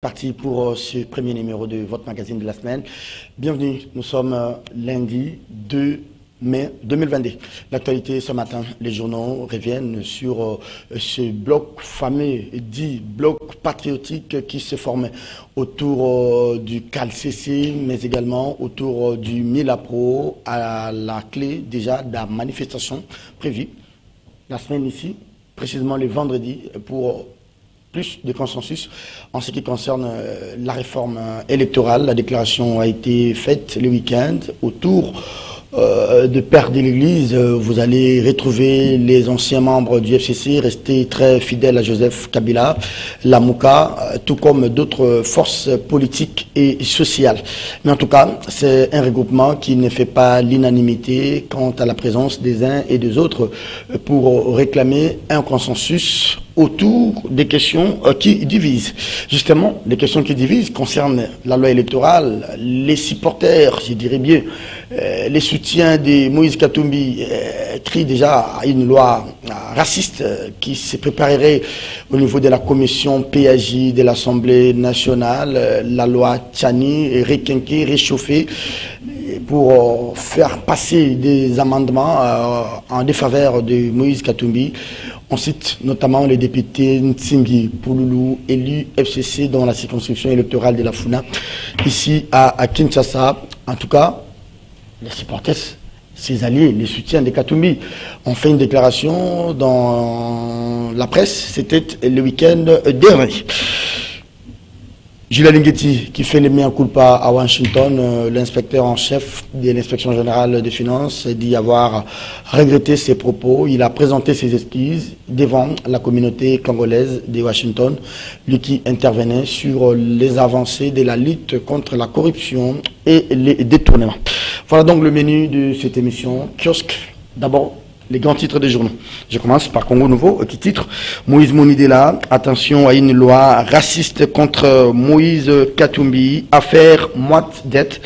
Parti pour ce premier numéro de votre magazine de la semaine. Bienvenue, nous sommes lundi 2 mai 2022. L'actualité ce matin, les journaux reviennent sur ce bloc fameux, dit bloc patriotique qui se formait autour du CALCC, mais également autour du Milapro, à la clé déjà de la manifestation prévue la semaine ici, précisément le vendredi, pour plus de consensus en ce qui concerne la réforme électorale. La déclaration a été faite le week-end autour de Père de l'Église. Vous allez retrouver les anciens membres du FCC restés très fidèles à Joseph Kabila, la Mouka, tout comme d'autres forces politiques et sociales. Mais en tout cas, c'est un regroupement qui ne fait pas l'unanimité quant à la présence des uns et des autres pour réclamer un consensus autour des questions qui divisent. Justement, les questions qui divisent concernent la loi électorale, les supporters, je dirais bien, les soutiens de Moïse Katumbi crient déjà à une loi raciste qui se préparerait au niveau de la commission PAJ de l'Assemblée nationale, la loi Tchani, requinquée, réchauffée, pour faire passer des amendements en défaveur de Moïse Katumbi. On cite notamment les députés Ntsingi Pouloulou, élus FCC dans la circonscription électorale de la Funa, ici à Kinshasa. En tout cas, les supporters, ses alliés, les soutiens de Katumbi, ont fait une déclaration dans la presse, c'était le week-end dernier. Gilles Lingeti, qui fait le mea culpa à Washington, l'inspecteur en chef de l'inspection générale des finances, dit avoir regretté ses propos. Il a présenté ses excuses devant la communauté congolaise de Washington, lui qui intervenait sur les avancées de la lutte contre la corruption et les détournements. Voilà donc le menu de cette émission. Kiosque, d'abord les grands titres des journaux. Je commence par Congo Nouveau, qui titre Moïse Monidela, attention à une loi raciste contre Moïse Katumbi, affaire moite dette,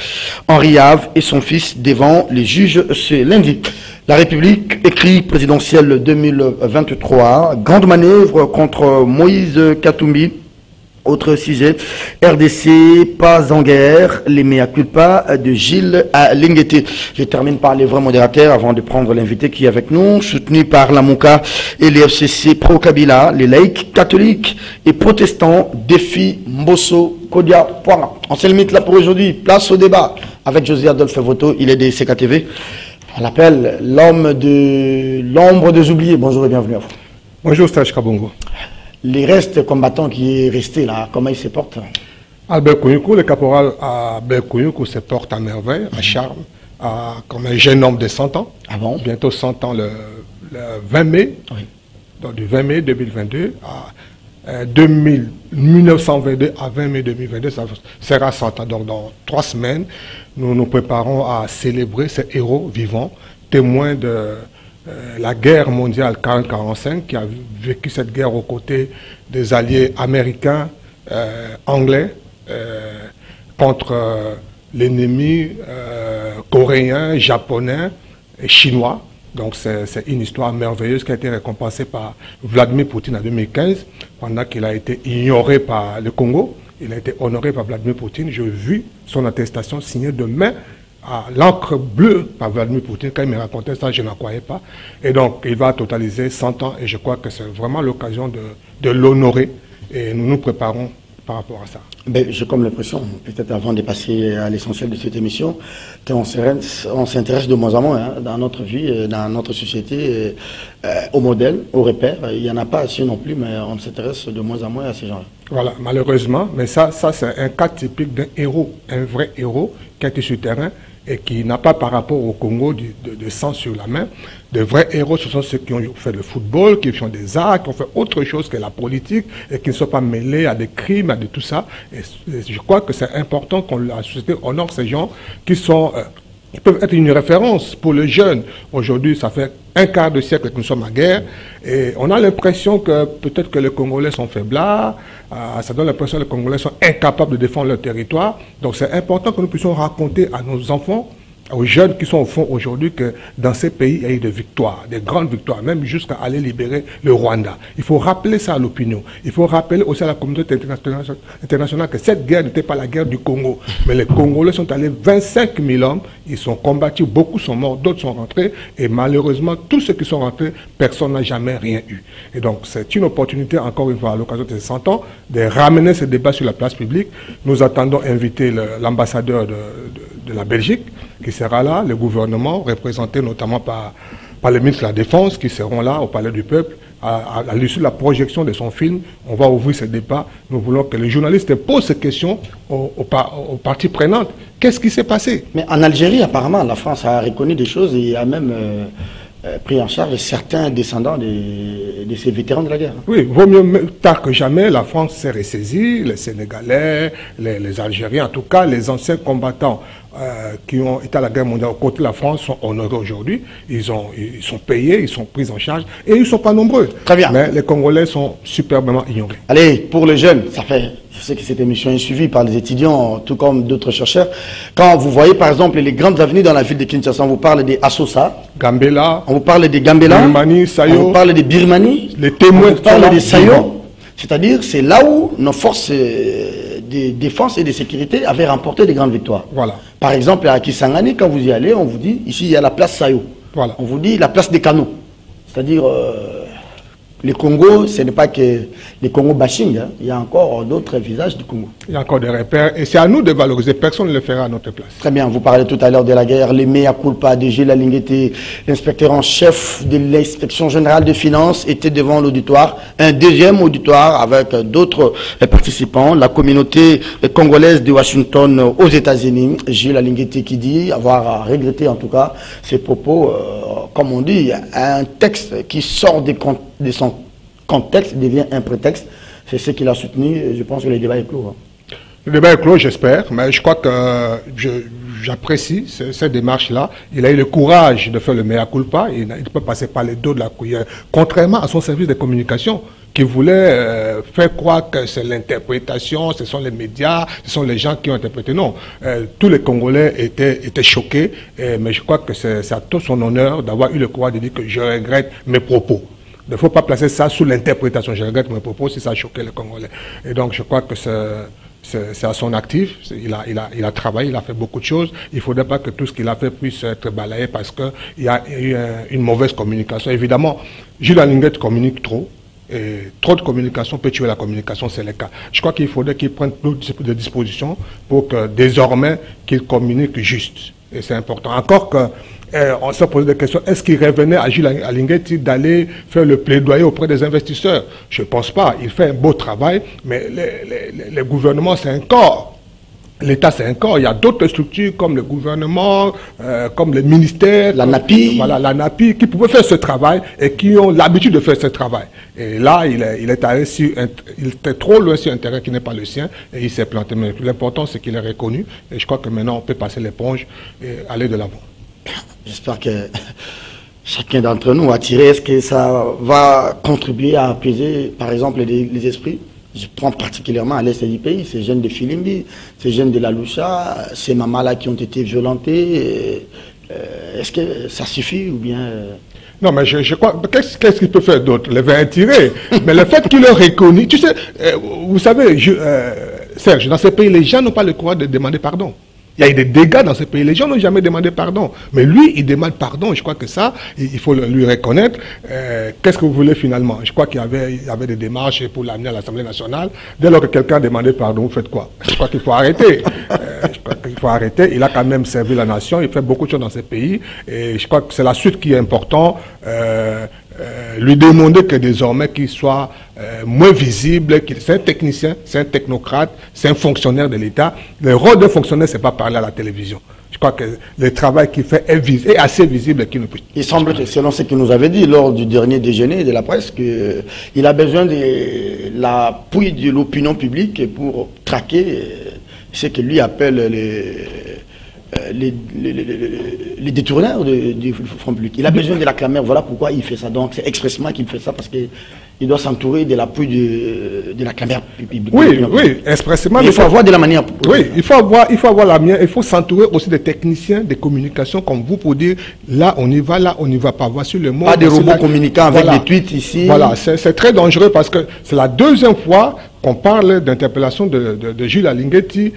Henri Have et son fils devant les juges ce lundi. La République, écrit présidentiel 2023, grande manœuvre contre Moïse Katumbi. Autre sujet, RDC, pas en guerre, les mea culpa de Gilles Lingeti. Je termine par les vrais modérateurs avant de prendre l'invité qui est avec nous, soutenu par la Mouka et les FCC pro-Kabila, les laïcs, catholiques et protestants défient Mbosso Kodia Poira. On se limite là pour aujourd'hui. Place au débat avec José Adolphe Voto, il est des CKTV. On l'appelle l'homme de l'ombre des oubliés. Bonjour et bienvenue à vous. Bonjour Stage Kabongo. Les restes combattants qui est resté là, comment ils se portent? Albert Kouyoukou, le caporal Albert Kouyoukou se porte à merveille, à charme, comme un jeune homme de 100 ans. Ah bon? Bientôt 100 ans le 20 mai, oui. Donc du 20 mai 2022 à 1922 à 20 mai 2022, ça sera 100 ans. Donc dans 3 semaines, nous nous préparons à célébrer ces héros vivants, témoins de la guerre mondiale 40-45, qui a vécu cette guerre aux côtés des alliés américains, anglais, contre l'ennemi coréen, japonais et chinois. Donc c'est une histoire merveilleuse qui a été récompensée par Vladimir Poutine en 2015, pendant qu'il a été ignoré par le Congo. Il a été honoré par Vladimir Poutine. J'ai vu son attestation signée de main à l'encre bleue par Vladimir Poutine. Quand il me racontait ça, je n'en croyais pas. Et donc, il va totaliser 100 ans et je crois que c'est vraiment l'occasion de l'honorer. Et nous nous préparons par rapport à ça. Ben, j'ai comme l'impression, peut-être avant de passer à l'essentiel de cette émission, qu'on s'intéresse de moins en moins dans notre vie, dans notre société, aux modèles, aux repères. Il n'y en a pas assez non plus, mais on s'intéresse de moins en moins à ces gens-là. Voilà, malheureusement, mais ça c'est un cas typique d'un héros, un vrai héros qui a été sur le terrain et qui n'a pas par rapport au Congo de sang sur la main. De vrais héros, ce sont ceux qui ont fait le football, qui font des arts, qui ont fait autre chose que la politique et qui ne sont pas mêlés à des crimes, à de tout ça. Et je crois que c'est important que la société honore ces gens qui sont... qui peuvent être une référence pour les jeunes. Aujourd'hui, ça fait un quart de siècle que nous sommes en guerre et on a l'impression que peut-être que les Congolais sont faiblards, ça donne l'impression que les Congolais sont incapables de défendre leur territoire. Donc c'est important que nous puissions raconter à nos enfants aux jeunes qui sont au fond aujourd'hui que dans ces pays, il y a eu des victoires, des grandes victoires, même jusqu'à aller libérer le Rwanda. Il faut rappeler ça à l'opinion. Il faut rappeler aussi à la communauté internationale que cette guerre n'était pas la guerre du Congo. Mais les Congolais sont allés 25 000 hommes, ils sont combattus, beaucoup sont morts, d'autres sont rentrés. Et malheureusement, tous ceux qui sont rentrés, personne n'a jamais rien eu. Et donc, c'est une opportunité, encore une fois, à l'occasion de ces 100 ans, de ramener ce débat sur la place publique. Nous attendons inviter l'ambassadeur de la Belgique, qui sera là, le gouvernement, représenté notamment par le ministre de la Défense, qui seront là au Palais du Peuple. À l'issue de la projection de son film, on va ouvrir ce débat. Nous voulons que les journalistes posent ces questions aux parties prenantes. Qu'est-ce qui s'est passé? Mais en Algérie, apparemment, la France a reconnu des choses et a même pris en charge certains descendants de ces vétérans de la guerre. Oui, vaut mieux tard que jamais, la France s'est ressaisie, les Sénégalais, les Algériens, en tout cas les anciens combattants qui ont été à la guerre mondiale aux côtés de la France sont honorés aujourd'hui. Ils sont payés, ils sont pris en charge et ils ne sont pas nombreux. Très bien. Mais les Congolais sont superbement ignorés. Allez, pour les jeunes, je sais que cette émission est suivie par les étudiants, tout comme d'autres chercheurs. Quand vous voyez par exemple les grandes avenues dans la ville de Kinshasa, on vous parle des Assosa, Gambela, on vous parle des Gambela, Birmanie, Sayo, on vous parle des Birmanie, les témoins, on vous parle des Sayo. C'est-à-dire, c'est là où nos forces de défense et de sécurité avaient remporté des grandes victoires. Voilà. Par exemple, à Kisangani, quand vous y allez, on vous dit, ici, il y a la place Sayo. Voilà. On vous dit la place des canaux. C'est-à-dire, le Congo, ce n'est pas que les Congo bashing, hein. Il y a encore d'autres visages du Congo. Il y a encore des repères et c'est à nous de valoriser. Personne ne le fera à notre place. Très bien, vous parlez tout à l'heure de la guerre, les mea culpa de Gilles Alinguete, l'inspecteur en chef de l'inspection générale des finances, était devant l'auditoire. Un deuxième auditoire avec d'autres participants, la communauté congolaise de Washington aux États-Unis. Gilles Alinguete qui dit avoir regretté en tout cas ses propos, comme on dit, un texte qui sort de son contexte devient un prétexte. C'est ce qu'il a soutenu. Je pense que le débat est clos. Hein. Le débat est clos, j'espère, mais je crois que j'apprécie cette démarche-là. Il a eu le courage de faire le mea culpa. Il peut passer par les dos de la cuillère, contrairement à son service de communication qui voulait faire croire que c'est l'interprétation, ce sont les médias, ce sont les gens qui ont interprété. Non, tous les Congolais étaient choqués, mais je crois que c'est à tout son honneur d'avoir eu le courage de dire que je regrette mes propos. Il ne faut pas placer ça sous l'interprétation. Je regrette mes propos si ça a choqué les Congolais. Et donc je crois que c'est à son actif. Il a travaillé, il a fait beaucoup de choses. Il ne faudrait pas que tout ce qu'il a fait puisse être balayé parce qu'il y a eu une mauvaise communication. Évidemment, Gilles Alinguete communique trop. Et trop de communication peut tuer la communication, c'est le cas. Je crois qu'il faudrait qu'il prenne plus de dispositions pour que désormais qu'il communique juste. Et c'est important. Encore que on s'est posé des questions. Est-ce qu'il revenait à Gilles Alinguete d'aller faire le plaidoyer auprès des investisseurs? Je ne pense pas. Il fait un beau travail, mais les gouvernements, c'est un corps. L'État, c'est un corps. Il y a d'autres structures comme le gouvernement, comme les ministères. La NAPI. Voilà, la NAPI, qui pouvaient faire ce travail et qui ont l'habitude de faire ce travail. Et là, il est allé il était trop loin sur un terrain qui n'est pas le sien et il s'est planté. Mais l'important, c'est qu'il est reconnu. Et je crois que maintenant, on peut passer l'éponge et aller de l'avant. J'espère que chacun d'entre nous va tirer. Est-ce que ça va contribuer à apaiser, par exemple, les esprits? Je prends particulièrement à l'est du pays, ces jeunes de Filimbi, ces jeunes de la Loucha, ces mamans-là qui ont été violentées. Est-ce que ça suffit ou bien... Non, mais je crois... Qu'est-ce qu'il peut faire d'autre? Les va tirer. Mais le fait qu'il est reconnu... Tu sais, vous savez, Serge, dans ces pays, les gens n'ont pas le courage de demander pardon. Il y a eu des dégâts dans ce pays. Les gens n'ont jamais demandé pardon. Mais lui, il demande pardon. Je crois que ça, il faut lui reconnaître. Qu'est-ce que vous voulez finalement? Je crois qu'il y avait des démarches pour l'amener à l'Assemblée nationale. Dès lors que quelqu'un demandait pardon, vous faites quoi? Je crois qu'il faut arrêter. Je crois qu'il faut arrêter. Il a quand même servi la nation. Il fait beaucoup de choses dans ce pays. Et je crois que c'est la suite qui est importante. Lui demander que désormais qu'il soit moins visible, c'est un technicien, c'est un technocrate, c'est un fonctionnaire de l'État. Le rôle d'un fonctionnaire, c'est pas parler à la télévision. Je crois que le travail qu'il fait est assez visible qu'il ne peut. Il semble que, selon ce qu'il nous avait dit lors du dernier déjeuner de la presse, qu'il a besoin de l'appui de l'opinion publique pour traquer ce que lui appelle les détourneurs du front public. Il a besoin de la clameur, voilà pourquoi il fait ça. Donc c'est expressément qu'il fait ça, parce qu'il il doit s'entourer de l'appui de la caméra publique. Oui, oui, expressément. Il faut avoir de la manière. Oui, il faut avoir la manière. Il faut s'entourer aussi des techniciens de communication comme vous pour dire là on y va, là on n'y va pas. Voici le mot. Pas des robots communicants avec des tweets ici. Voilà, c'est très dangereux parce que c'est la deuxième fois qu'on parle d'interpellation de Jules Alinguetti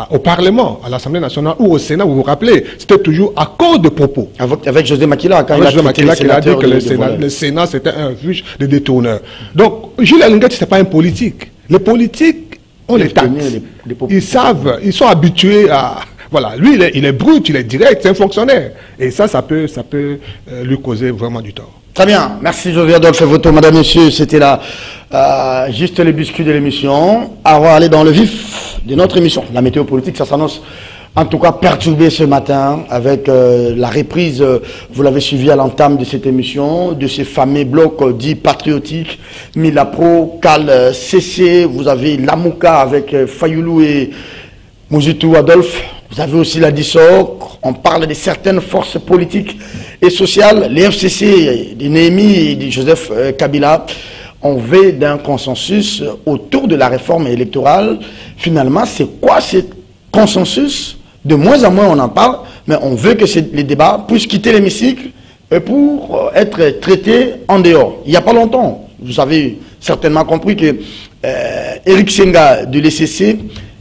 au Parlement, à l'Assemblée nationale ou au Sénat. Vous vous rappelez, c'était toujours à cause de propos. Avec José Makila, quand il a dit que le Sénat c'était un refuge de détourneurs. Donc, Jules Alinguetti, ce n'est pas un politique. Les politiques, on les tâte. Ils savent, ils sont habitués à... Voilà, lui, il est brut, il est direct, c'est un fonctionnaire. Et ça peut lui causer vraiment du tort. Très bien, merci José Adolphe Voto. Madame, Monsieur, c'était là juste les biscuits de l'émission. On va aller dans le vif de notre émission. La météo politique, ça s'annonce en tout cas perturbé ce matin avec la reprise, vous l'avez suivi à l'entame de cette émission, de ces fameux blocs dits patriotiques, Milapro, Cal, CC, vous avez Lamouka avec Fayoulou et Mouzitou Adolphe. Vous avez aussi la DISOC, on parle de certaines forces politiques et sociales, les FCC, de Néhémie et de Joseph Kabila. On veut d'un consensus autour de la réforme électorale. Finalement, c'est quoi ce consensus? De moins en moins on en parle, mais on veut que les débats puissent quitter l'hémicycle pour être traités en dehors. Il n'y a pas longtemps, vous avez certainement compris que Eric Senga de l'ECC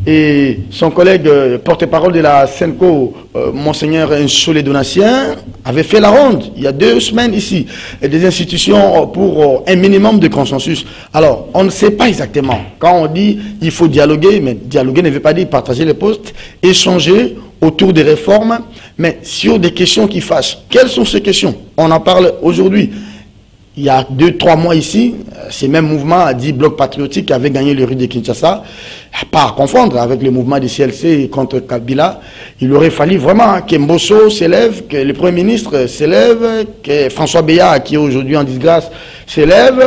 et son collègue porte-parole de la Senco, Monseigneur Nsolé Donatien, avaient fait la ronde il y a 2 semaines ici, des institutions pour un minimum de consensus. Alors, on ne sait pas exactement. Quand on dit il faut dialoguer, mais dialoguer ne veut pas dire partager les postes, échanger autour des réformes, mais sur des questions qui fâchent. Quelles sont ces questions? On en parle aujourd'hui. Il y a 2-3 mois ici, ces mêmes mouvements a dit Bloc Patriotique qui avait gagné le rue de Kinshasa, pas à confondre avec le mouvement du CLC contre Kabila. Il aurait fallu vraiment que Mbosso s'élève, que le Premier ministre s'élève, que François Beya, qui est aujourd'hui en disgrâce, s'élève,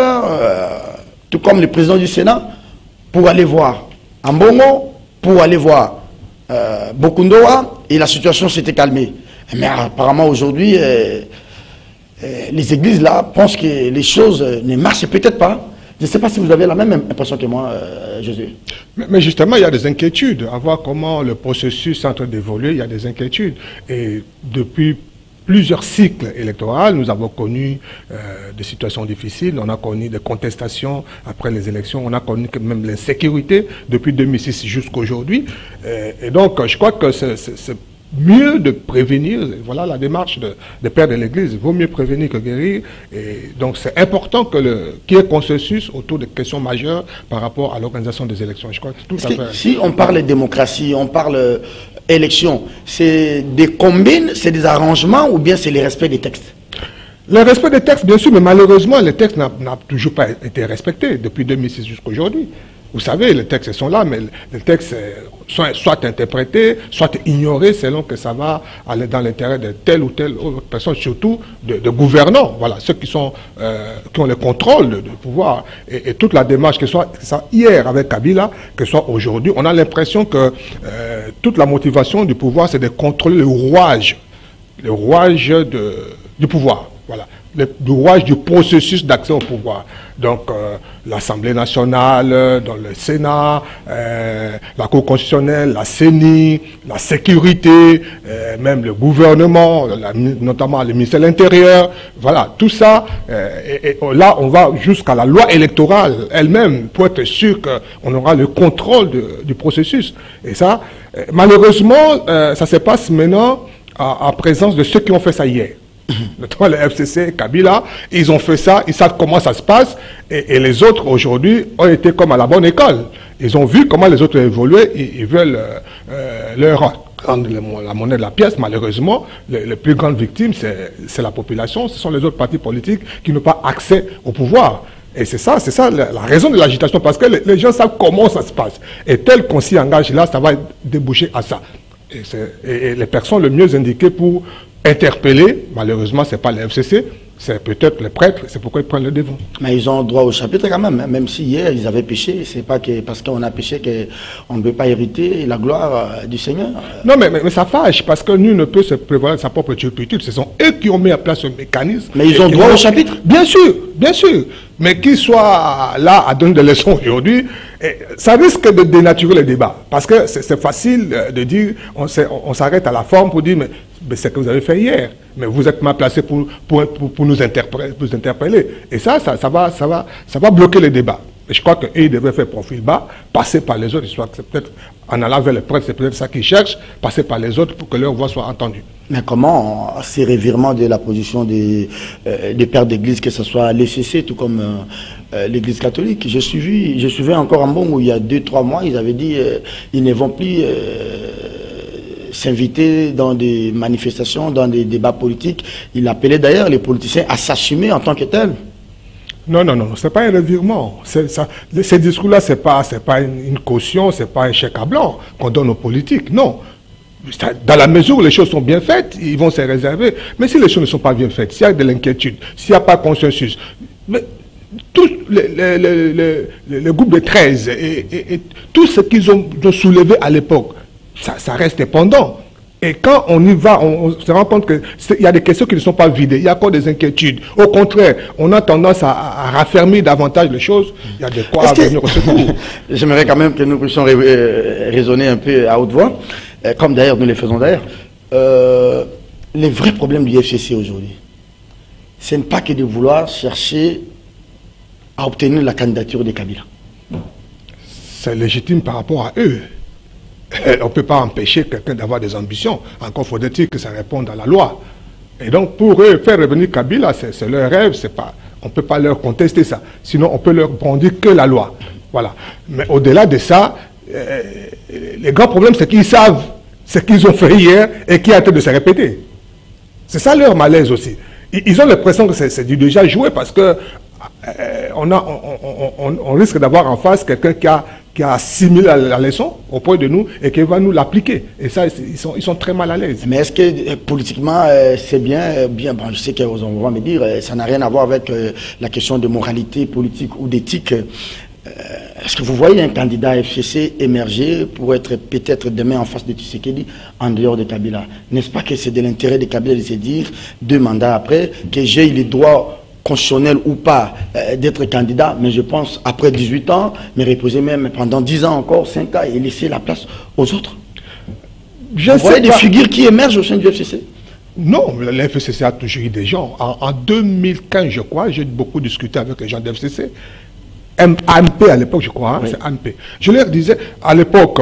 tout comme le président du Sénat, pour aller voir Ambongo, pour aller voir Bokundoa, et la situation s'était calmée. Mais apparemment aujourd'hui... les églises là pensent que les choses ne marchent peut-être pas. Je ne sais pas si vous avez la même impression que moi, José. Mais justement, il y a des inquiétudes. À voir comment le processus est en train d'évoluer, il y a des inquiétudes. Et depuis plusieurs cycles électoraux, nous avons connu des situations difficiles, on a connu des contestations après les élections, on a connu même l'insécurité depuis 2006 jusqu'à aujourd'hui. Et donc, je crois que c'est mieux de prévenir, voilà la démarche des pères de l'Église, il vaut mieux prévenir que guérir, et donc c'est important qu'il y ait consensus autour des questions majeures par rapport à l'organisation des élections. Je crois que tout à fait... Si on parle de démocratie, on parle élection, c'est des combines, c'est des arrangements ou bien c'est le respect des textes? Le respect des textes, bien sûr, mais malheureusement, les textes n'ont toujours pas été respectés depuis 2006 jusqu'à aujourd'hui. Vous savez, les textes sont là, mais les textes sont soit interprétés, soit ignorés selon que ça va aller dans l'intérêt de telle ou telle autre personne, surtout de gouvernants, voilà, ceux qui ont le contrôle du pouvoir. Et toute la démarche, que ce soit hier avec Kabila, que ce soit aujourd'hui, on a l'impression que toute la motivation du pouvoir, c'est de contrôler le rouage du pouvoir. Voilà, le rouage du processus d'accès au pouvoir. Donc, l'Assemblée nationale, dans le Sénat, la Cour constitutionnelle, la CENI, la sécurité, même le gouvernement, notamment le ministère de l'Intérieur. Voilà, tout ça. Et là, on va jusqu'à la loi électorale elle-même pour être sûr qu'on aura le contrôle du processus. Et ça, malheureusement, ça se passe maintenant en présence de ceux qui ont fait ça hier. Notamment le FCC, Kabila, ils ont fait ça, ils savent comment ça se passe, et les autres aujourd'hui ont été comme à la bonne école. Ils ont vu comment les autres évoluaient, ils veulent leur rendre la monnaie de la pièce. Malheureusement, les plus grandes victimes, c'est la population, ce sont les autres partis politiques qui n'ont pas accès au pouvoir. Et c'est ça la raison de l'agitation, parce que les gens savent comment ça se passe. Et tel qu'on s'y engage là, ça va déboucher à ça. Et les personnes les mieux indiquées pour interpeller, malheureusement, ce n'est pas le FCC, c'est peut-être les prêtres, c'est pourquoi ils prennent le devant. Mais ils ont droit au chapitre quand même, même si hier ils avaient péché, c'est pas que parce qu'on a péché qu'on ne peut pas hériter la gloire du Seigneur. Non, mais ça fâche, parce que nul ne peut se prévoir de sa propre turpitude, ce sont eux qui ont mis en place ce mécanisme. Mais ils ont droit au chapitre? Bien sûr, bien sûr. Mais qu'il soit là à donner des leçons aujourd'hui, ça risque de dénaturer le débat. Parce que c'est facile de dire, on s'arrête à la forme pour dire, mais c'est ce que vous avez fait hier. Mais vous êtes mal placé pour nous interpeller. Et ça va bloquer le débat. Et je crois qu'ils devraient faire profil bas, passer par les autres. C'est peut-être en allant vers les prêtres, c'est peut-être ça qu'ils cherchent, passer par les autres pour que leur voix soit entendue. Mais comment ces revirements de la position des pères d'église, que ce soit l'ECC, tout comme l'église catholique? Je suivais encore un bon où il y a 2-3 mois, ils avaient dit ils ne vont plus s'inviter dans des manifestations, dans des débats politiques. Ils appelaient d'ailleurs les politiciens à s'assumer en tant que tels. Non, c'est pas un revirement. Ces discours-là, c'est pas une caution, c'est pas un chèque à blanc qu'on donne aux politiques. Non. Dans la mesure où les choses sont bien faites, ils vont se réserver. Mais si les choses ne sont pas bien faites, s'il y a de l'inquiétude, s'il n'y a pas de consensus, mais tous les groupes de 13 et tout ce qu'ils ont soulevé à l'époque, ça reste pendant. Et quand on y va, on se rend compte qu'il y a des questions qui ne sont pas vidées. Il y a encore des inquiétudes. Au contraire, on a tendance à raffermir davantage les choses. Il y a de quoi venir au secours. J'aimerais quand même que nous puissions raisonner un peu à haute voix, comme d'ailleurs nous le faisons d'ailleurs. Les vrais problèmes du FCC aujourd'hui, ce n'est pas que de vouloir chercher à obtenir la candidature de Kabila. C'est légitime par rapport à eux. On ne peut pas empêcher quelqu'un d'avoir des ambitions. Encore faudrait-il que ça réponde à la loi. Et donc, pour eux, faire revenir Kabila, c'est leur rêve. On ne peut pas leur contester ça. Sinon, on peut leur brandir que la loi. Voilà. Mais au-delà de ça, les grands problèmes, c'est qu'ils savent ce qu'ils ont fait hier et qui est en train de se répéter. C'est ça leur malaise aussi. Ils ont l'impression que c'est du déjà joué parce que on risque d'avoir en face quelqu'un qui a assimilé la leçon auprès de nous et qui va nous l'appliquer. Et ça, ils sont très mal à l'aise. Mais est-ce que politiquement, c'est bien bon, je sais qu'on va me dire, ça n'a rien à voir avec la question de moralité politique ou d'éthique. Est-ce que vous voyez un candidat FCC émerger pour être peut-être demain en face de Tshisekedi en dehors de Kabila? N'est-ce pas que c'est de l'intérêt de Kabila de se dire, 2 mandats après, que j'ai les droits constitutionnel ou pas d'être candidat, mais je pense après 18 ans, me reposer même pendant 10 ans encore, 5 ans, et laisser la place aux autres. Vous voyez des figures qui émergent au sein du FCC? Non, le FCC a toujours eu des gens. En 2015, je crois, j'ai beaucoup discuté avec les gens du FCC. AMP à l'époque, je crois, hein, oui. C'est AMP. Je leur disais, à l'époque,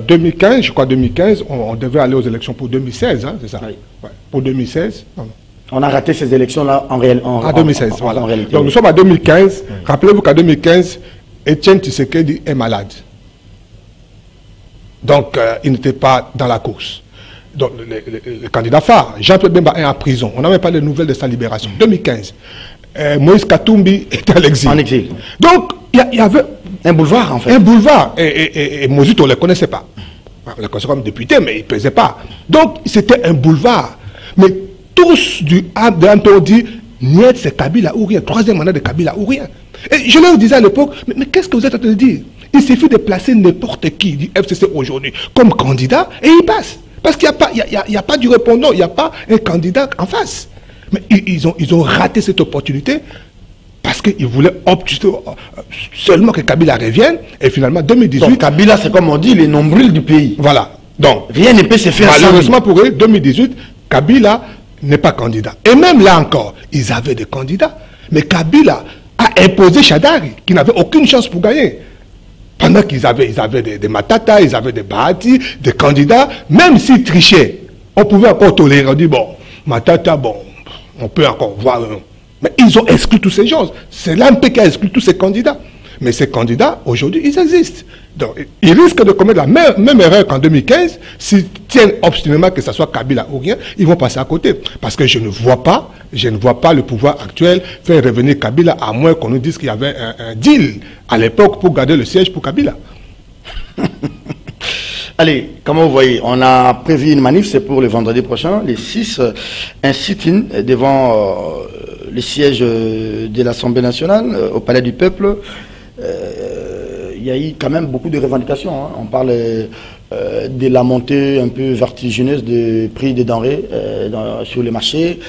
2015, je crois 2015, on devait aller aux élections pour 2016, hein, c'est ça, oui. Ouais, pour 2016. Non. On a raté ces élections-là en 2016, voilà. En réalité. Donc nous sommes en 2015. Oui. Rappelez-vous qu'en 2015, Etienne Tshisekedi est malade. Donc il n'était pas dans la course. Donc le candidat phare, Jean-Pierre Bemba, est en prison. On n'a même pas les nouvelles de sa libération. 2015. Moïse Katumbi était à l'exil. En exil. Donc il y avait un boulevard en fait. Un boulevard. Et Moïse, on ne le connaissait pas. On le connaissait comme député, mais il ne pesait pas. Donc c'était un boulevard. Mais tous d'un peu dit, niet c'est Kabila ou rien, 3e mandat de Kabila ou rien. Et je leur disais à l'époque, mais qu'est-ce que vous êtes en train de dire? Il suffit de placer n'importe qui du FCC aujourd'hui comme candidat et il passe. Parce qu'il n'y a pas du répondant, il n'y a pas un candidat en face. Mais ils ont raté cette opportunité parce qu'ils voulaient seulement que Kabila revienne et finalement 2018... Donc Kabila, c'est comme on dit, les nombrils du pays. Voilà. Donc, rien ne peut se faire malheureusement pour eux, 2018, Kabila n'est pas candidat. Et même là encore, ils avaient des candidats. Mais Kabila a imposé Chadari, qui n'avait aucune chance pour gagner. Pendant qu'ils avaient des Matata, ils avaient des Bahati, des candidats, même s'ils trichaient, on pouvait encore tolérer. On dit, bon, Matata, bon, on peut encore voir. Mais ils ont exclu tous ces gens. C'est l'AMP qui a exclu tous ces candidats. Mais ces candidats, aujourd'hui, ils existent. Donc, ils risquent de commettre la même erreur qu'en 2015. S'ils tiennent obstinément que ce soit Kabila ou rien, ils vont passer à côté. Parce que je ne vois pas le pouvoir actuel faire revenir Kabila, à moins qu'on nous dise qu'il y avait un deal à l'époque pour garder le siège pour Kabila. Allez, comment vous voyez, on a prévu une manif, c'est pour le vendredi prochain, les 6, un sit-in devant le siège de l'Assemblée nationale, au Palais du Peuple. il y a eu quand même beaucoup de revendications. Hein. On parle de la montée un peu vertigineuse des prix des denrées sur les marchés.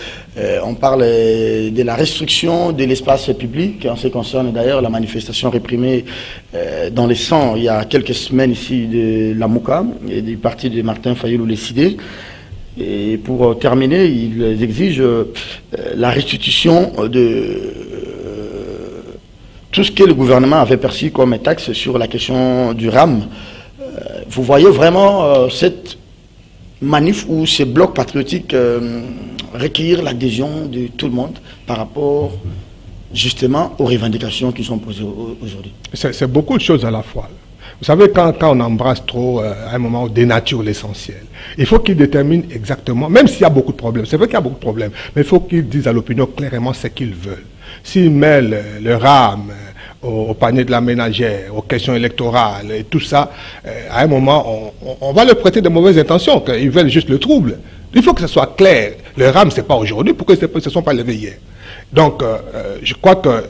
On parle de la restriction de l'espace public en ce qui concerne d'ailleurs la manifestation réprimée dans les sangs il y a quelques semaines ici de la Mouka et du parti de Martin Fayulu-Lessidé. Et pour terminer, ils exigent la restitution de tout ce que le gouvernement avait perçu comme taxe sur la question du RAM. Vous voyez vraiment cette manif ou ces blocs patriotiques recueillir l'adhésion de tout le monde par rapport justement aux revendications qui sont posées aujourd'hui? C'est beaucoup de choses à la fois. Vous savez, quand on embrasse trop, à un moment, on dénature l'essentiel. Il faut qu'ils déterminent exactement, même s'il y a beaucoup de problèmes, c'est vrai qu'il y a beaucoup de problèmes, mais il faut qu'ils disent à l'opinion clairement ce qu'ils veulent. S'ils mêlent le RAM au panier de la ménagère, aux questions électorales et tout ça, à un moment, on va leur prêter de mauvaises intentions, qu'ils veulent juste le trouble. Il faut que ce soit clair. Le RAM, ce n'est pas aujourd'hui, pourquoi ils ne se sont pas levés hier? Donc, je crois que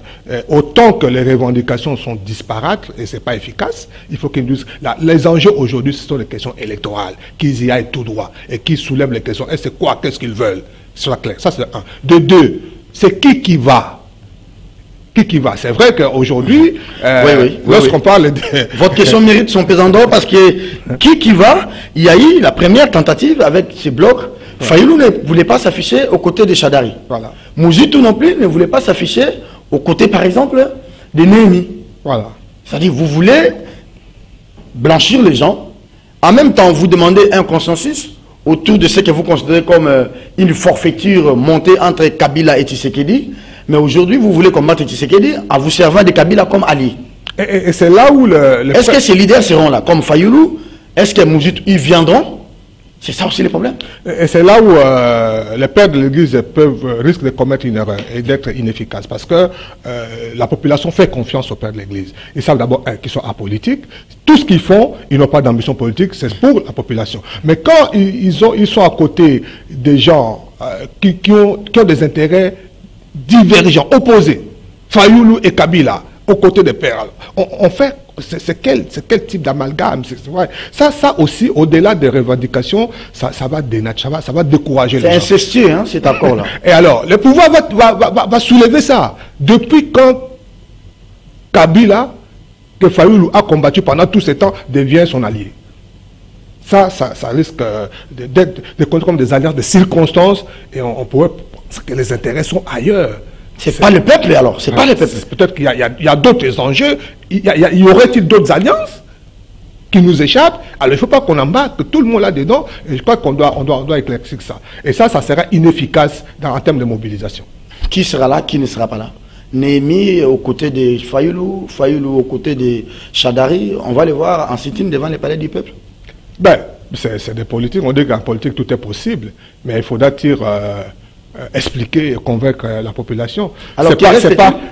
autant que les revendications sont disparates et ce n'est pas efficace, il faut qu'ils disent... les enjeux aujourd'hui, ce sont les questions électorales, qu'ils y aillent tout droit et qu'ils soulèvent les questions. Et c'est quoi? Qu'est-ce qu'ils veulent? Soit clair. Ça, c'est un. De deux, c'est qui va? Qui va? C'est vrai qu'aujourd'hui, lorsqu'on parle de... Votre question mérite son pesant d'or parce que qui va? Il y a eu la première tentative avec ces blocs. Fayulu ne voulait pas s'afficher aux côtés de Chadari. Voilà. Mouzitou non plus ne voulait pas s'afficher aux côtés, par exemple, de Néhémie. Voilà. C'est-à-dire, vous voulez blanchir les gens, en même temps, vous demandez un consensus autour de ce que vous considérez comme une forfaiture montée entre Kabila et Tshisekedi. Mais aujourd'hui, vous voulez combattre Tshisekedi en vous servant de Kabila comme allié. Et c'est là où Est-ce que ces leaders seront là, comme Fayulu? Est-ce que Mouzitou, ils viendront? C'est ça aussi le problème. Et c'est là où les pères de l'Église risquent de commettre une erreur et d'être inefficaces. Parce que la population fait confiance aux pères de l'Église. Ils savent d'abord qu'ils sont apolitiques. Tout ce qu'ils font, ils n'ont pas d'ambition politique, c'est pour la population. Mais quand ils sont à côté des gens qui ont des intérêts divergents, opposés, Fayulu et Kabila, aux côtés des pères, on fait... C'est quel type d'amalgame? Ça aussi, au-delà des revendications, ça va dénaturer, ça va décourager les gens. C'est incestueux, hein, cet accord-là. Et alors, le pouvoir va soulever ça. Depuis quand Kabila, que Fayulu a combattu pendant tout ce temps, devient son allié? Ça risque de compter comme des alliances de circonstances et on pourrait penser que les intérêts sont ailleurs. C'est pas le peuple alors, c'est pas le peuple. Peut-être qu'il y a d'autres enjeux. Il y aurait-il d'autres alliances qui nous échappent? Alors il ne faut pas qu'on embarque tout le monde là-dedans. Et je crois qu'on doit éclaircir ça. Et ça sera inefficace en termes de mobilisation. Qui sera là, qui ne sera pas là? Néhémie aux côtés de Fayulu, Fayulu aux côtés de Chadari, on va les voir en sit-in devant les palais du peuple? Ben, c'est des politiques. On dit qu'en politique tout est possible. Mais il faudra expliquer et convaincre la population. Alors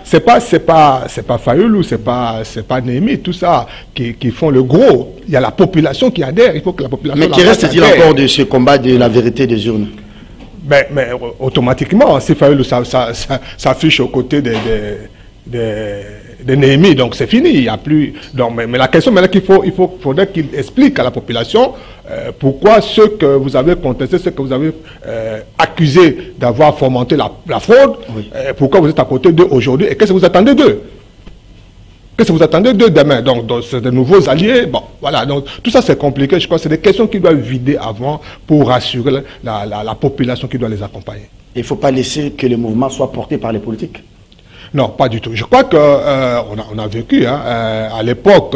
c'est pas Fayulu, c'est pas Néhémie, tout ça qui font le gros. Il y a la population qui adhère. Il faut que la population. Mais qui reste-t-il encore de ce combat de la vérité des urnes? Mais automatiquement, si Fayulu s'affiche aux côtés de Néhémie, donc c'est fini. Il y a plus. Donc, mais la question maintenant faudrait qu'il explique à la population pourquoi ceux que vous avez contestés, ceux que vous avez accusés d'avoir fomenté la fraude, oui. Pourquoi vous êtes à côté d'eux aujourd'hui et qu'est-ce que vous attendez d'eux? Qu'est-ce que vous attendez d'eux demain? Donc c'est de nouveaux alliés. Bon, voilà. Donc tout ça c'est compliqué. Je crois que c'est des questions qu'il doit vider avant pour rassurer la population qui doit les accompagner. Il ne faut pas laisser que le mouvement soit porté par les politiques. Non, pas du tout. Je crois qu'on a vécu, hein, à l'époque,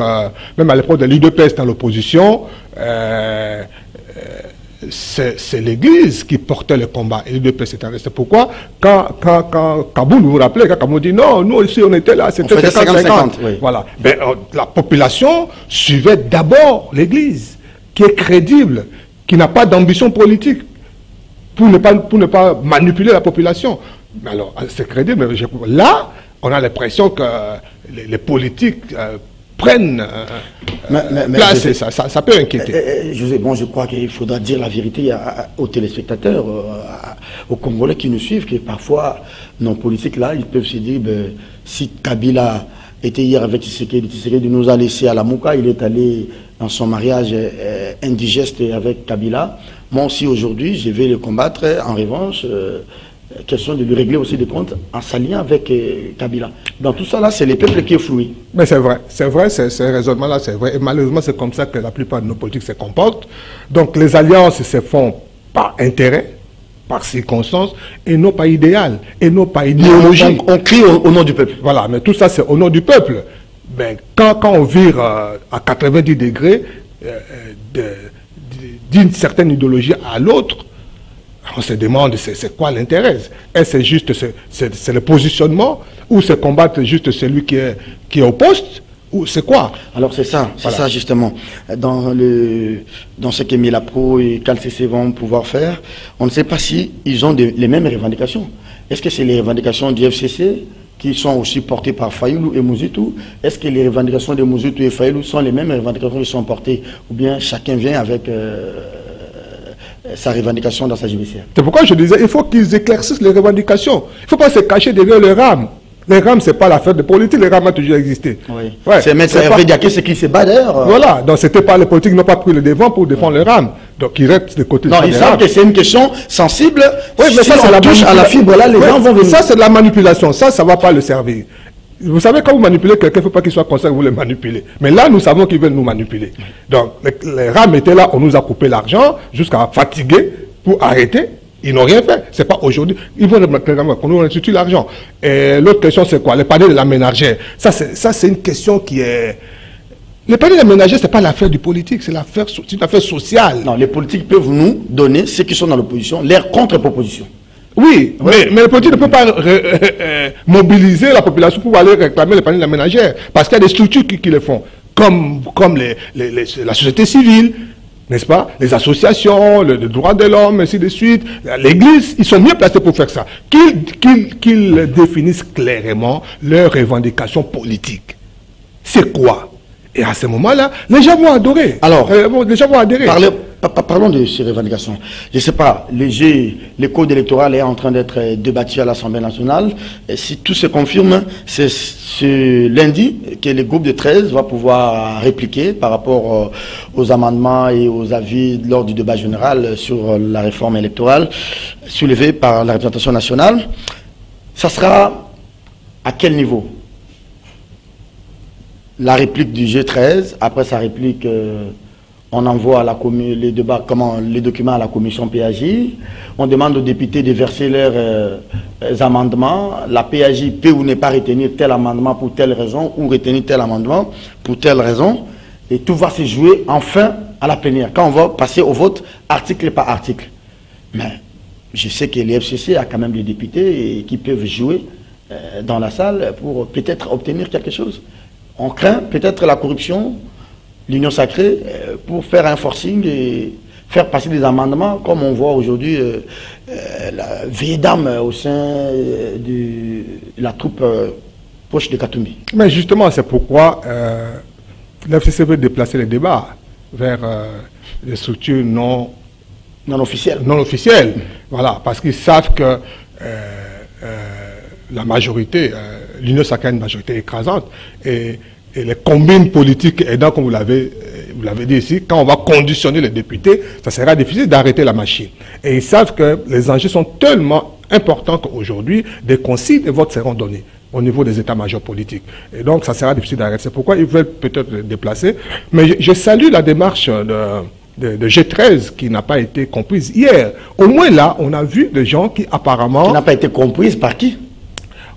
même à l'époque de l'UDPS dans l'opposition, c'est l'Église qui portait le combat. Et l'UDPS était resté. Pourquoi quand Kaboul, vous vous rappelez, quand Kaboul dit non, nous aussi on était là, c'était 50-50. Oui. Voilà. Ben, la population suivait d'abord l'Église, qui est crédible, qui n'a pas d'ambition politique, pour ne pas manipuler la population. Mais alors, c'est crédible, mais là, on a l'impression que les politiques prennent place et ça peut inquiéter. José, bon, je crois qu'il faudra dire la vérité aux téléspectateurs, aux Congolais qui nous suivent, que parfois, nos politiques là, ils peuvent se dire, ben, si Kabila était hier avec Tshisekedi. Tshisekedi nous a laissé à la Mouka. Il est allé dans son mariage indigeste avec Kabila. Moi aussi, aujourd'hui, je vais le combattre. En revanche, question de lui régler aussi des comptes en s'alliant avec Kabila. Dans tout ça, là, c'est les peuples qui est floué. Mais c'est vrai, ce raisonnement-là, c'est vrai. Et malheureusement, c'est comme ça que la plupart de nos politiques se comportent. Donc, les alliances se font par intérêt, par circonstances, et non pas idéal, et non pas idéologie. On crie au nom du peuple. Voilà, mais tout ça, c'est au nom du peuple. Mais quand on vire à 90 degrés d'une certaine idéologie à l'autre, on se demande c'est quoi l'intérêt. Est-ce c'est juste c'est le positionnement, ou c'est combattre juste celui qui est au poste, ou c'est quoi? Alors c'est ça, justement. Dans ce que Milapro et KCC vont pouvoir faire, on ne sait pas si ils ont les mêmes revendications. Est-ce que c'est les revendications du FCC qui sont aussi portées par Fayulu et Mouzitou? Est-ce que les revendications de Mouzitou et Fayulu sont les mêmes revendications qui sont portées, ou bien chacun vient avec sa revendication dans sa judiciaire? C'est pourquoi je disais, il faut qu'ils éclaircissent les revendications. Il ne faut pas se cacher derrière le RAM. Les RAM, ce n'est pas l'affaire de politique, les RAM a toujours existé. Oui. Ouais, c'est M. Hervé Diaké, ce qui se bat d'ailleurs. Voilà, donc c'était pas les politiques n'ont pas pris le devant pour défendre le RAM. Donc ils restent de côté. Non, ils savent que c'est une question sensible. Oui, mais si ça touche à la fibre, là, les gens vont venir. Ça, c'est de la manipulation. Ça ne va pas le servir. Vous savez, quand vous manipulez quelqu'un, il ne faut pas qu'il soit conscient que vous le manipulez. Mais là, nous savons qu'ils veulent nous manipuler. Donc, les RAM étaient là, on nous a coupé l'argent jusqu'à fatiguer pour arrêter. Ils n'ont rien fait. C'est pas aujourd'hui. Ils vont qu'on nous restitue l'argent. Et l'autre question, c'est quoi? Le panier de la ménagère. Ça, c'est une question qui est... Le panier de la ménagère, ce n'est pas l'affaire du politique, c'est une affaire sociale. Non, les politiques peuvent nous donner, ceux qui sont dans l'opposition, leurs contre-propositions. Oui, ouais. mais le politique ne peut pas mobiliser la population pour aller réclamer le panier de la ménagère. Parce qu'il y a des structures qui le font. Comme la société civile, n'est-ce pas? Les associations, le droit de l'homme, ainsi de suite. L'Église, ils sont mieux placés pour faire ça. Qu'ils définissent clairement leurs revendications politiques. C'est quoi? Et à ce moment-là, les gens vont adorer. Alors, les gens vont adhérer. Parlons de ces revendications. Je ne sais pas, le code électoral est en train d'être débattu à l'Assemblée nationale. Et si tout se confirme, c'est ce lundi que le groupe de 13 va pouvoir répliquer par rapport aux amendements et aux avis lors du débat général sur la réforme électorale soulevée par la représentation nationale. Ça sera à quel niveau? La réplique du G13, après sa réplique, on envoie à les documents à la commission PAJ. On demande aux députés de verser leurs amendements. La PAJ peut ou ne pas retenir tel amendement pour telle raison, ou retenir tel amendement pour telle raison. Et tout va se jouer enfin à la plénière, quand on va passer au vote article par article. Mais je sais que l'FCC a quand même des députés qui peuvent jouer dans la salle pour peut-être obtenir quelque chose. On craint peut-être la corruption, l'union sacrée, pour faire un forcing et faire passer des amendements, comme on voit aujourd'hui la vieille dame au sein de la troupe proche de Katumbi. Mais justement, c'est pourquoi l'FCC veut déplacer les débats vers les structures non officielles. Voilà, parce qu'ils savent que la majorité, l'union sacrée a une majorité écrasante, et les combines politiques aidant, comme vous l'avez dit ici, quand on va conditionner les députés, ça sera difficile d'arrêter la machine. Et ils savent que les enjeux sont tellement importants qu'aujourd'hui, des consignes de vote seront donnés au niveau des états-majors politiques. Et donc, ça sera difficile d'arrêter. C'est pourquoi ils veulent peut-être le déplacer. Mais je salue la démarche de G13 qui n'a pas été comprise hier. Au moins là, on a vu des gens qui apparemment... Qui n'a pas été comprise par qui?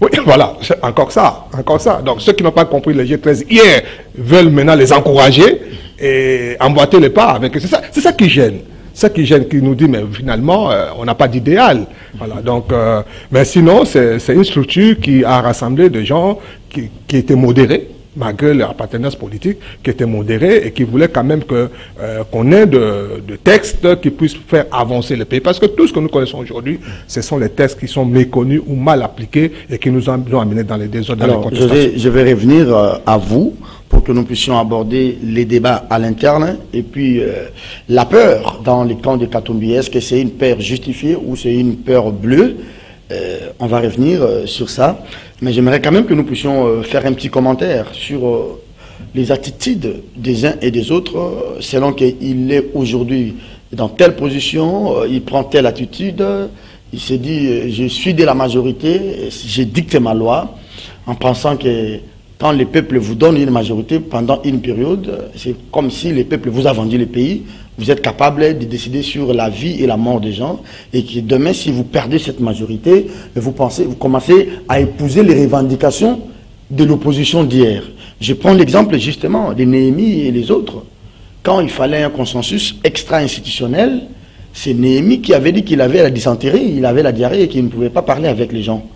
Oui, voilà, c'est encore ça. Donc ceux qui n'ont pas compris les G13 hier veulent maintenant les encourager et emboîter les pas avec. C'est ça qui gêne. Ça qui gêne, qui nous dit, mais finalement, on n'a pas d'idéal. Voilà, donc, mais sinon, c'est une structure qui a rassemblé des gens qui étaient modérés, malgré leur appartenance politique, qui étaient modérés et qui voulaient quand même qu'on ait de textes qui puissent faire avancer le pays. Parce que tout ce que nous connaissons aujourd'hui, ce sont les textes qui sont méconnus ou mal appliqués et qui nous ont amenés dans les désordres. Alors, je vais revenir à vous pour que nous puissions aborder les débats à l'interne et puis la peur dans les camps de Katumbi. Est-ce que c'est une peur justifiée ou c'est une peur bleue? On va revenir sur ça, mais j'aimerais quand même que nous puissions faire un petit commentaire sur les attitudes des uns et des autres, selon qu'il est aujourd'hui dans telle position, il prend telle attitude, il se dit je suis de la majorité, je dicte ma loi, en pensant que quand le peuple vous donne une majorité pendant une période, c'est comme si le peuple vous a vendu le pays, vous êtes capable de décider sur la vie et la mort des gens, et que demain, si vous perdez cette majorité, vous commencez à épouser les revendications de l'opposition d'hier. Je prends l'exemple justement de Néhémie et les autres. Quand il fallait un consensus extra-institutionnel, c'est Néhémie qui avait dit qu'il avait la dysenterie, il avait la diarrhée et qu'il ne pouvait pas parler avec les gens.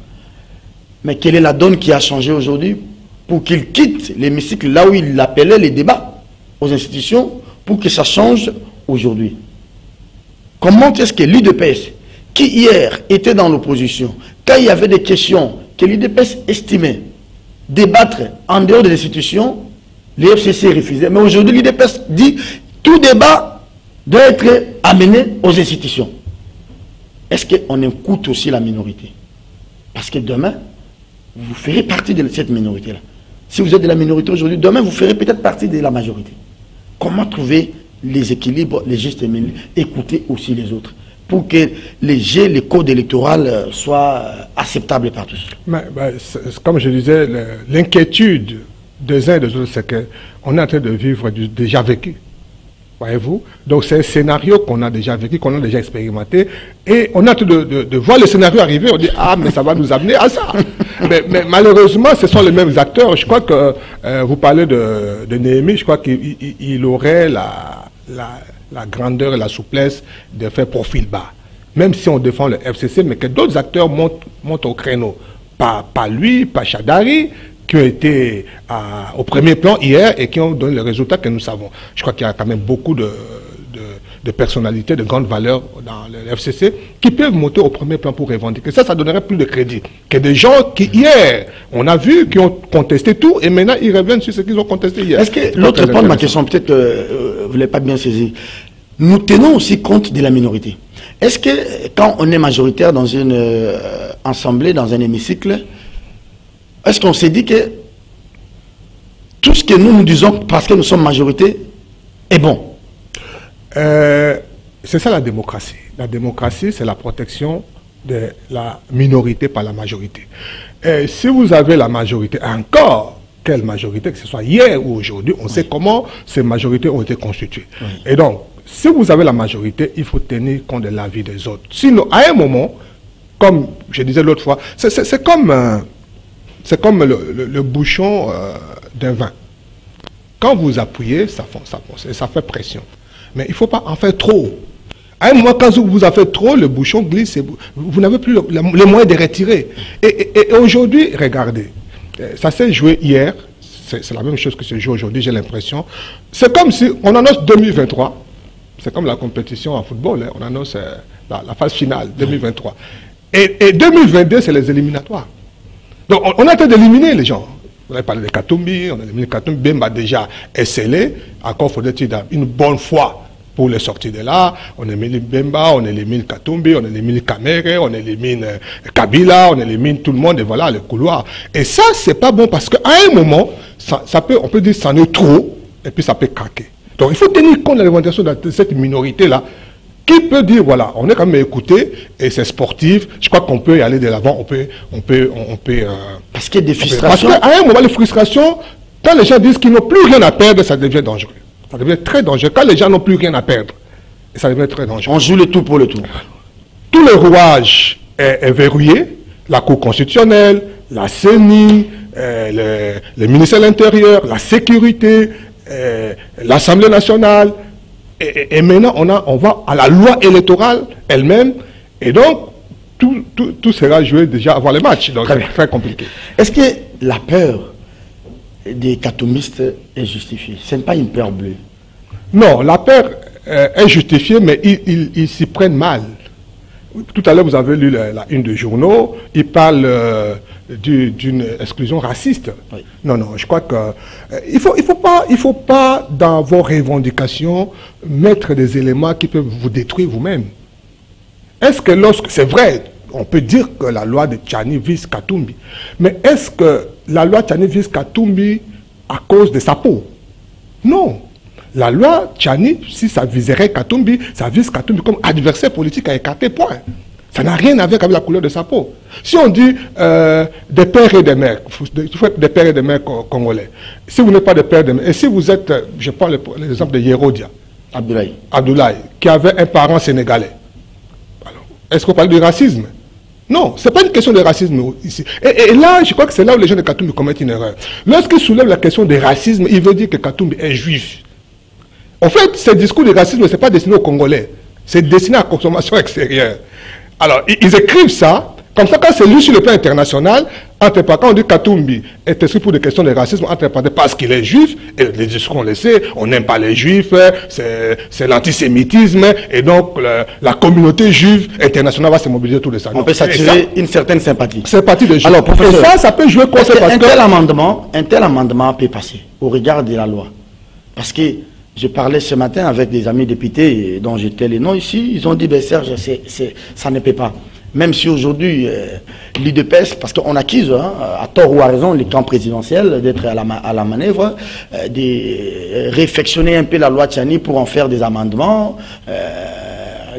Mais quelle est la donne qui a changé aujourd'hui pour qu'il quitte l'hémicycle là où il appelait les débats aux institutions pour que ça change aujourd'hui? Comment est-ce que l'UDPS, qui hier était dans l'opposition, quand il y avait des questions que l'UDPS estimait débattre en dehors des institutions, les FCC refusaient. Mais aujourd'hui, l'UDPS dit tout débat doit être amené aux institutions. Est-ce qu'on écoute aussi la minorité? Parce que demain, vous ferez partie de cette minorité-là. Si vous êtes de la minorité aujourd'hui, demain, vous ferez peut-être partie de la majorité. Comment trouver les équilibres, les justes milieux, écouter aussi les autres, pour que les codes électoraux soient acceptables par tous? Comme je disais, l'inquiétude des uns et des autres, c'est qu'on est en train de vivre du déjà vécu. Voyez-vous? Donc c'est un scénario qu'on a déjà vécu, qu'on a déjà expérimenté, et on est en train de voir le scénario arriver, on dit « Ah, mais ça va nous amener à ça !» mais malheureusement, ce sont les mêmes acteurs. Je crois que vous parlez de Néhémie, je crois qu'il aurait la grandeur et la souplesse de faire profil bas. Même si on défend le FCC, mais que d'autres acteurs montent au créneau. Pas lui, pas Chadari, qui ont été au premier plan hier et qui ont donné les résultats que nous savons. Je crois qu'il y a quand même beaucoup de personnalités de grande valeur dans le FCC qui peuvent monter au premier plan pour revendiquer. Ça donnerait plus de crédit que des gens qui, hier, on a vu, qui ont contesté tout et maintenant ils reviennent sur ce qu'ils ont contesté hier. Est-ce que l'autre point de ma question, peut-être que vous ne l'avez pas bien saisi, nous tenons aussi compte de la minorité. Est-ce que quand on est majoritaire dans une assemblée, dans un hémicycle, est-ce qu'on s'est dit que tout ce que nous disons parce que nous sommes majorité est bon? C'est ça la démocratie. La démocratie, c'est la protection de la minorité par la majorité. Si vous avez la majorité, encore quelle majorité, que ce soit hier ou aujourd'hui, on sait comment ces majorités ont été constituées. Oui. Et donc, si vous avez la majorité, il faut tenir compte de l'avis des autres. Sinon, à un moment, comme je disais l'autre fois, c'est comme le bouchon d'un vin. Quand vous appuyez, ça fonce et ça fait pression. Mais il ne faut pas en faire trop. À un moment, quand vous en faites trop, le bouchon glisse et vous n'avez plus les moyens de retirer. Et aujourd'hui, regardez, ça s'est joué hier, c'est la même chose que se joue aujourd'hui, j'ai l'impression. C'est comme si on annonce 2023, c'est comme la compétition en football, hein, on annonce la phase finale, 2023. Et 2022, c'est les éliminatoires. Donc, on est en train d'éliminer les gens. On a parlé de Katumbi, on a éliminé Katumbi, Bemba déjà est scellé. Encore faudrait-il une bonne foi pour les sortir de là. On élimine Bemba, on élimine Katumbi, on élimine Kamere, on élimine Kabila, on élimine tout le monde, et voilà, le couloir. Et ça, c'est pas bon parce qu'à un moment, on peut dire que ça en est trop, et puis ça peut craquer. Donc, il faut tenir compte de la revendication de cette minorité-là, qui peut dire, voilà, on est quand même écouté, et c'est sportif, je crois qu'on peut y aller de l'avant, on peut parce qu'il y a des frustrations. Parce qu'à un moment, les frustrations, quand les gens disent qu'ils n'ont plus rien à perdre, ça devient dangereux. Ça devient très dangereux. Quand les gens n'ont plus rien à perdre, ça devient très dangereux. On joue le tout pour le tout. Tout le rouage est verrouillé, la Cour constitutionnelle, la CENI, le ministère de l'Intérieur, la sécurité, l'Assemblée nationale, et maintenant on va à la loi électorale elle-même, et donc tout sera joué déjà avant les matchs, donc c'est très compliqué. Est-ce que la peur des katumistes est justifiée? Ce n'est pas une peur bleue. Non, la peur est justifiée, mais ils s'y prennent mal. Tout à l'heure, vous avez lu la une de journaux, ils parlent d'une exclusion raciste. Oui. Non, je crois que il faut pas dans vos revendications mettre des éléments qui peuvent vous détruire vous-même. Est-ce que c'est vrai, on peut dire que la loi de Tchani vise Katumbi. Mais est-ce que la loi Tchani vise Katumbi à cause de sa peau? Non. La loi Tchani, si ça viserait Katumbi, ça vise Katumbi comme adversaire politique à écarter, point. Ça n'a rien à voir avec la couleur de sa peau. Si on dit des pères et des mères, il faut être des pères et des mères congolais. Si vous n'êtes pas des pères et des mères, et si vous êtes, je prends l'exemple de Yerodia, Abdoulaye, qui avait un parent sénégalais, est-ce qu'on parle de racisme? Non, ce n'est pas une question de racisme ici. Et là, je crois que c'est là où les gens de Katumbi commettent une erreur. Lorsqu'ils soulèvent la question de racisme, il veut dire que Katumbi est juif. En fait, ce discours de racisme, ce n'est pas destiné aux Congolais. C'est destiné à la consommation extérieure. Alors, ils écrivent ça, comme ça, quand c'est lu sur le plan international, entre quand on dit Katumbi est inscrit pour des questions de racisme, entre parce qu'il est juif, et les discours on le sait, on n'aime pas les juifs, c'est l'antisémitisme, et donc la communauté juive internationale va se mobiliser autour de ça. On peut s'attirer une certaine sympathie. Sympathie de juifs. Alors, professeur, et ça peut jouer contre un tel amendement peut passer au regard de la loi. Parce que je parlais ce matin avec des amis députés dont j'étais les noms ici, ils ont dit, ben Serge, ça ne peut pas. Même si aujourd'hui, l'UDPS, parce qu'on accuse, à tort ou à raison, les camps présidentiels d'être à la manœuvre, de réfectionner un peu la loi Tchani pour en faire des amendements,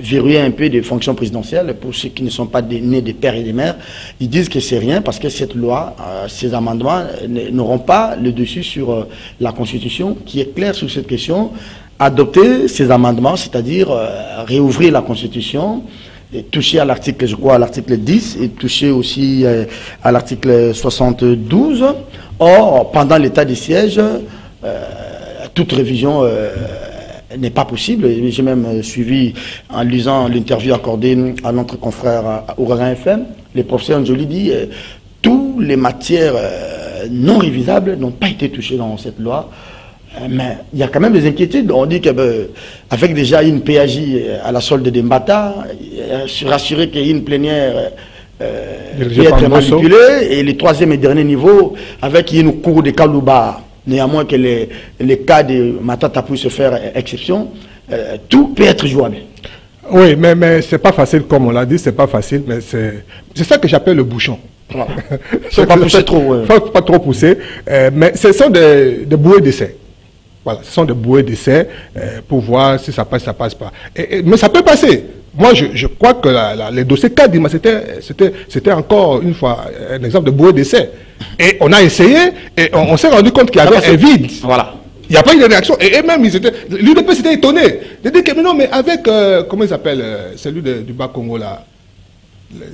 verrouiller un peu des fonctions présidentielles pour ceux qui ne sont pas nés des pères et des mères. Ils disent que c'est rien parce que cette loi, ces amendements n'auront pas le dessus sur la Constitution qui est claire sur cette question. Adopter ces amendements, c'est-à-dire réouvrir la Constitution, et toucher à l'article, je crois, à l'article 10 et toucher aussi à l'article 72. Or, pendant l'état de siège, toute révision n'est pas possible. J'ai même suivi, en lisant l'interview accordée à notre confrère à Ouragan FM, le professeur Njoli dit toutes les matières non révisables n'ont pas été touchées dans cette loi. Mais il y a quand même des inquiétudes. On dit qu'avec déjà une PAJ à la solde de Mbata, se rassurer qu'il y ait une plénière qui être manipulée, et le troisième et dernier niveau, avec une cour de Kalouba, néanmoins que les cas de Matata puissent se faire exception, tout peut être jouable. Oui, mais c'est pas facile, comme on l'a dit, c'est pas facile, mais c'est ça que j'appelle le bouchon. Voilà. Faut pas pousser trop. Faut pas trop pousser, mais ce sont des bouées d'essai. Voilà, ce sont des bouées d'essai pour voir si ça passe pas. Mais ça peut passer. Moi, je crois que les dossiers Kadima, c'était encore une fois un exemple de bouée d'essai. Et on a essayé, et on s'est rendu compte qu'il y avait un vide. Voilà. Il n'y a pas eu de réaction. Et même, l'UDP s'était étonné. De dire que, mais non, mais avec, comment il s'appelle, celui du Bas-Congo, là,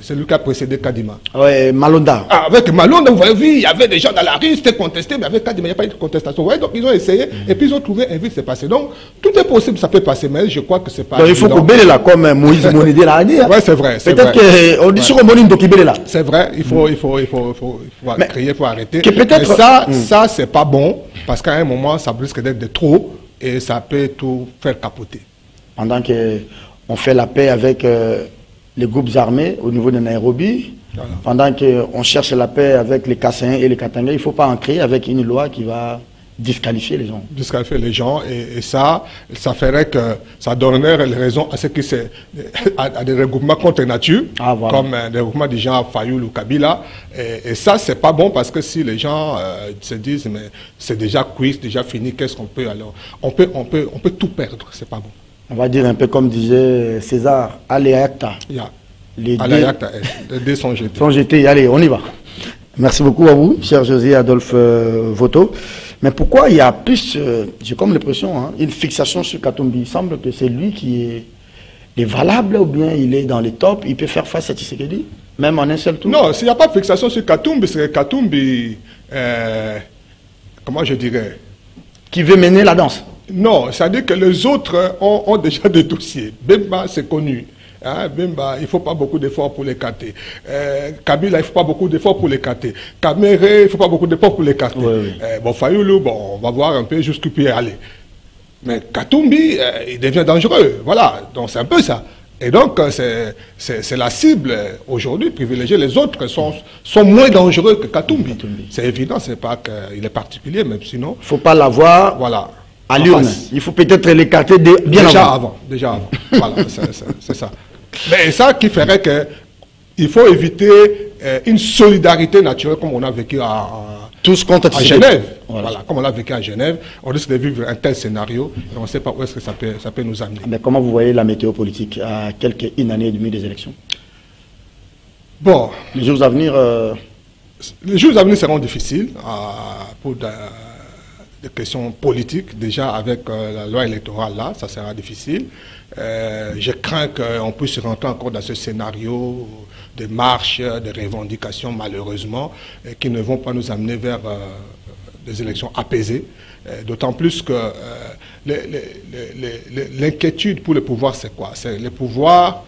celui qui a précédé Kadima. Oui, Malonda. Avec Malonda, vous voyez, il y avait des gens dans la rue, c'était contesté, mais avec Kadima, il n'y a pas eu de contestation. Vous voyez, donc ils ont essayé, et puis ils ont trouvé un vide, c'est passé. Donc, tout est possible, ça peut passer, mais je crois que c'est pas. Donc, il faut que Bélé là, comme Moïse Monidé l'a dit. Oui, c'est vrai. Peut-être qu'on dit sur Monin Dokibélé là. C'est vrai, il faut crier, il faut arrêter. Mais ça, c'est pas bon, parce qu'à un moment, ça risque d'être de trop, et ça peut tout faire capoter. Pendant qu'on fait la paix avec les groupes armés au niveau de Nairobi, voilà. Pendant qu'on cherche la paix avec les Kassaïens et les Katangais, il ne faut pas en créer avec une loi qui va disqualifier les gens. Disqualifier les gens, et ça ferait que ça donnerait raison à ce qui c'est à des regroupements contre nature, voilà. Comme des regroupements des gens Fayoul ou Kabila, et ça c'est pas bon, parce que si les gens se disent mais c'est déjà cuit, c'est déjà fini, qu'est-ce qu'on peut alors, on peut tout perdre, c'est pas bon. On va dire un peu comme disait César, allez acta. Les dés sont jetés. Sont jetés, allez, on y va. Merci beaucoup à vous, cher José Adolphe Voto. Mais pourquoi il y a plus, j'ai comme l'impression, une fixation sur Katumbi? Il semble que c'est lui qui est valable, ou bien il est dans les tops, il peut faire face à Tshisekedi, même en un seul tour? Non, s'il n'y a pas de fixation sur Katumbi, c'est Katumbi, comment je dirais, qui veut mener la danse. Non, c'est-à-dire que les autres ont déjà des dossiers. Bemba, c'est connu. Hein, Bemba, il ne faut pas beaucoup d'efforts pour l'écarter. Kabila, il ne faut pas beaucoup d'efforts pour l'écarter. Kamere, il ne faut pas beaucoup d'efforts pour l'écarter. Oui. Bon, Fayoulou, on va voir un peu jusqu'où peut aller. Mais Katumbi, il devient dangereux. Voilà, donc c'est un peu ça. Et donc, c'est la cible aujourd'hui, privilégiée. Les autres sont moins dangereux que Katumbi. C'est évident, c'est pas qu'il est particulier, même sinon. Il ne faut pas l'avoir. Voilà. À l'urne. Il faut peut-être l'écarter bien avant. Déjà avant. Voilà, c'est ça. Mais ça qui ferait que il faut éviter une solidarité naturelle comme on a vécu tous contre à Genève. Voilà, comme on l'a vécu à Genève. On risque de vivre un tel scénario et on ne sait pas où est-ce que ça peut nous amener. Mais comment vous voyez la météo politique à une année et demie des élections? Bon. Les jours à venir... Les jours à venir seront difficiles pour des questions politiques. Déjà, avec la loi électorale, là, ça sera difficile. Je crains qu'on puisse rentrer encore dans ce scénario de marches, de revendications, malheureusement, qui ne vont pas nous amener vers des élections apaisées. D'autant plus que l'inquiétude pour le pouvoir, c'est quoi? Le pouvoir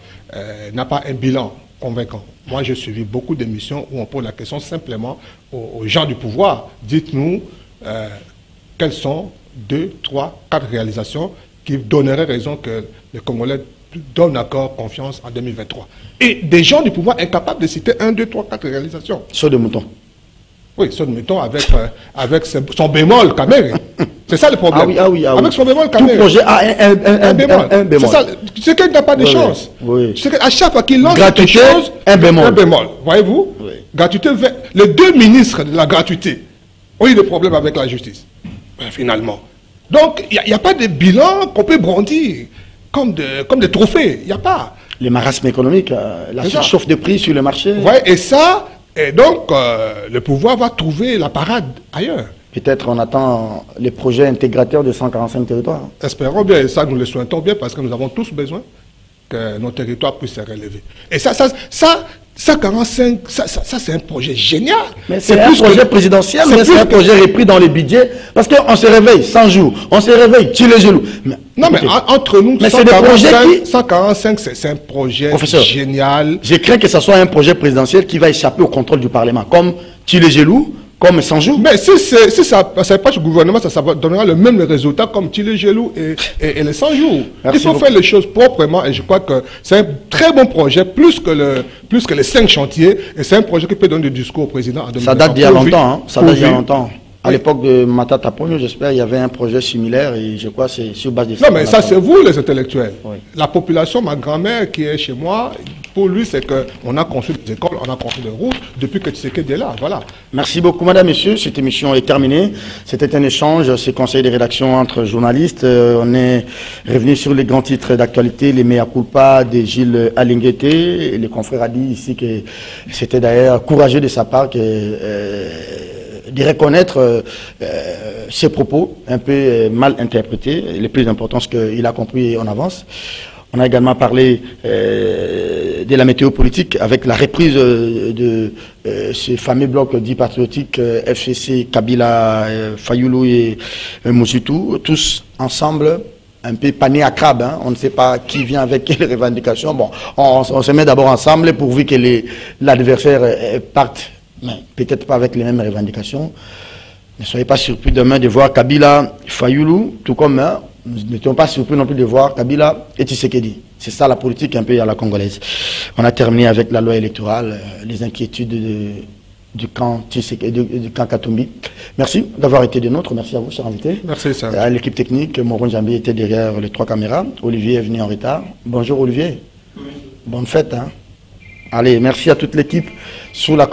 n'a pas un bilan convaincant. Moi, j'ai suivi beaucoup d'émissions où on pose la question simplement aux gens du pouvoir. Dites-nous quelles sont 2, 3, 4 réalisations qui donneraient raison que les Congolais donnent encore confiance en 2023. Et des gens du pouvoir incapables de citer 1, 2, 3, 4 réalisations. Saut de mouton. Oui, saut de mouton avec son bémol quand même. C'est ça le problème. Ah oui. Avec son bémol quand même. Tout projet a un bémol. C'est ça. C'est qu'il n'a pas de chance. Oui. C'est qu'à chaque fois qu'il lance quelque chose, un bémol. Un bémol. Voyez-vous? Oui. Gratuité, les 2 ministres de la gratuité ont eu des problèmes avec la justice. Finalement. Donc, il n'y a pas de bilan qu'on peut brandir comme des trophées. Il n'y a pas. Les marasmes économiques, la surchauffe de prix sur le marché. Ouais, et donc, le pouvoir va trouver la parade ailleurs. Peut-être on attend les projets intégrateurs de 145 territoires. Espérons bien, et ça nous le souhaitons bien, parce que nous avons tous besoin que nos territoires puissent se relever. Et ça 45, ça c'est un projet génial. Mais c'est un projet présidentiel, mais c'est un projet repris dans les budgets. Parce qu'on se réveille 100 jours, on se réveille, tu les genoux. Non, mais entre nous, 145, c'est un projet génial. Je crains que ce soit un projet présidentiel qui va échapper au contrôle du Parlement. Comme tu les genoux, comme 100 jours. Mais si ça ne passe au gouvernement, ça donnera le même résultat comme Thillé Gelou et les 100 jours. Il faut faire les choses proprement et je crois que c'est un très bon projet, plus que les 5 chantiers. Et c'est un projet qui peut donner du discours au président en 2020. Ça date d'il y a longtemps. Hein. Ça date d'il y a longtemps. À l'époque de Matata Ponyo, j'espère, il y avait un projet similaire et je crois que c'est sur base de ça. Non, mais ça, c'est vous, les intellectuels. Oui. La population, ma grand-mère qui est chez moi, pour lui, c'est qu'on a construit des écoles, on a construit des routes depuis que Tshisekedi est là. Voilà. Merci beaucoup, madame, messieurs. Cette émission est terminée. C'était un échange, ce conseil de rédaction entre journalistes. On est revenu sur les grands titres d'actualité, les mea culpa de Gilles Alinguete. Les confrères a dit ici que c'était d'ailleurs courageux de sa part de reconnaître ses propos un peu mal interprétés. Le plus important, c'est qu'il a compris et on avance. On a également parlé de la météo politique avec la reprise de ce fameux bloc dit patriotique FCC, Kabila, Fayoulou et Moussoutou, tous ensemble, un peu panier à crabe. Hein. On ne sait pas qui vient avec quelles revendications. Bon, on se met d'abord ensemble pourvu que l'adversaire parte, mais peut-être pas avec les mêmes revendications. Ne soyez pas surpris demain de voir Kabila, Fayoulou, tout comme nous n'étions pas surpris non plus de voir Kabila et Tshisekedi. C'est ça la politique un peu à la congolaise. On a terminé avec la loi électorale, les inquiétudes du camp Katumbi. Merci d'avoir été des nôtres. Merci à vous, chers invités. Merci, ça. À l'équipe technique, Moron Jambi était derrière les 3 caméras. Olivier est venu en retard. Bonjour Olivier. Oui. Bonne fête. Hein. Allez, merci à toute l'équipe sous la